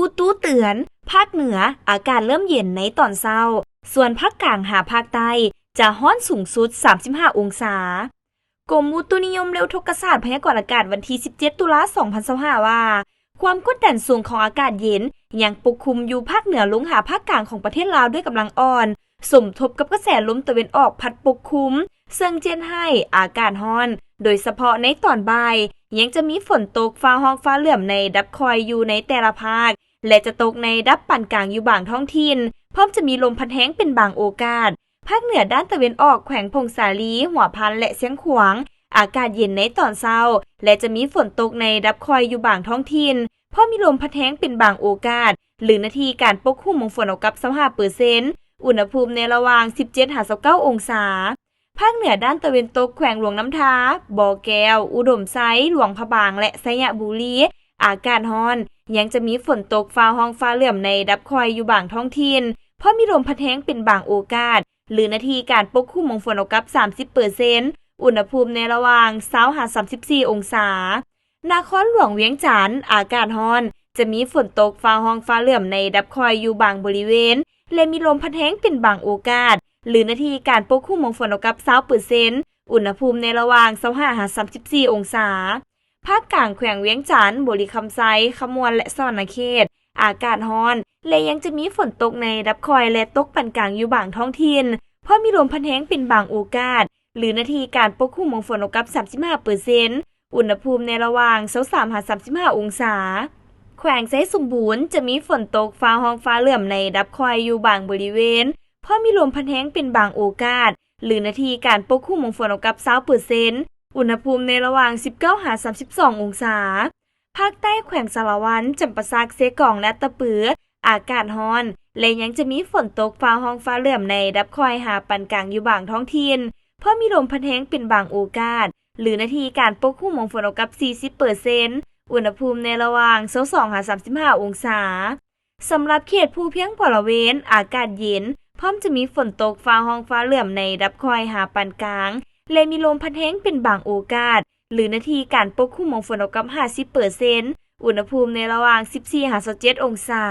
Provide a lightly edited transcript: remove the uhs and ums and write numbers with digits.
อุตุเตือนภาคเหนืออากาศเริ่มเย็นในตอนเช้าส่วนภาคกลางหาภาคใต้จะร้อนสูงสุด35องศากรมอุตุนิยมเร็วทกศาสตร์พยากรณ์อากาศวันที่17ตุลาคม2025ว่าความกดดันสูงของอากาศเย็นยังปกคลุมอยู่ภาคเหนือลงหาภาคกลางของประเทศลาวด้วยกำลังอ่อนสมทบกับกระแสลมตะวันออกพัดปกคลุมซึ่งเจนให้อากาศร้อนโดยเฉพาะในตอนบ่ายยังจะมีฝนตกฟ้าห้องฟ้าเหลื่อมในดับคอยอยู่ในแต่ละภาคและจะตกในดับปานกลางอยู่บางท้องถิ่นพร้อมจะมีลมพัดแห้งเป็นบางโอกาสภาคเหนือด้านตะวันออกแขวงพงสาลีหัวพันและเสียงขวางอากาศเย็นในตอนเช้าและจะมีฝนตกในดับคอยอยู่บางท้องถิ่นเพราะมีลมพัดแห้งเป็นบางโอกาสหรือนาทีการปกคลุมของฝนเอากับ25%อุณหภูมิในระหว่าง17-29องศาภาคเหนือด้านตะวันตกแขวงหลวงน้ำทาบ่อแก้วอุดมไซหลวงพะบางและไสยบุรีอากาศร้อนยังจะมีฝนตกฟ้าห้องฟ้าเหลื่อมในดับคอยอยู่บางท้องถิ่นเพราะมีลมพัดแห้งเป็นบางโอกาสหรือนาทีการปกคลุมของฝนเอากับ30%อุณหภูมิในระหว่าง20-34องศานครหลวงเวียงจันทน์อากาศร้อนจะมีฝนตกฟ้าห้องฟ้าเหลื่อมในดับคอยอยู่บางบริเวณและมีลมพัดแห้งเป็นบางโอกาสหรือนาทีการปกคลุมของฝนเอากับ20%อุณหภูมิในระหว่าง25-34องศาภาคกลางแขวงเวียงจันทน์บุรีคำไซขมวนและสวรรณเขตอากาศร้อนและยังจะมีฝนตกในดับคอยและตกปานกลางอยู่บางท้องถิ่นเพราะมีลมพัดแห้งเป็นบางโอกาสหรือนาทีการปกคลุมของฝนเอากับ35%อุณหภูมิในระหว่าง23-35องศาแขวงไซสมบูรณ์จะมีฝนตกฟ้าห้องฟ้าเหลื่อมในดับคอยอยู่บางบริเวณเพราะมีลมพัดแห้งเป็นบางโอกาสหรือนาทีการปกคลุมของฝนเอากับ20%อุณหภูมิในระหว่าง19-32องศาภาคใต้แขวงสารวันจำปาสักเสกองและตะปืออากาศร้อนและยังจะมีฝนตกฟ้าห้องฟ้าเหลื่อมในดับคอยหาปานกลางอยู่บางท้องถิ่นเพราะมีลมพัดแห้งเป็นบางโอกาสหรือนาทีการปกคลุมของฝนเอากับ40%อุณหภูมิในระหว่าง22-35องศาสำหรับเขตภูเพียงบริเวณอากาศเย็นพร้อมจะมีฝนตกฟ้าห้องฟ้าเหลื่อมในดับคอยหาปานกลางและมีลมพัดแห้งเป็นบางโอกาสหรือนาทีการปกคลุมของฝนเอากับ50%อุณหภูมิในระหว่าง14-27องศา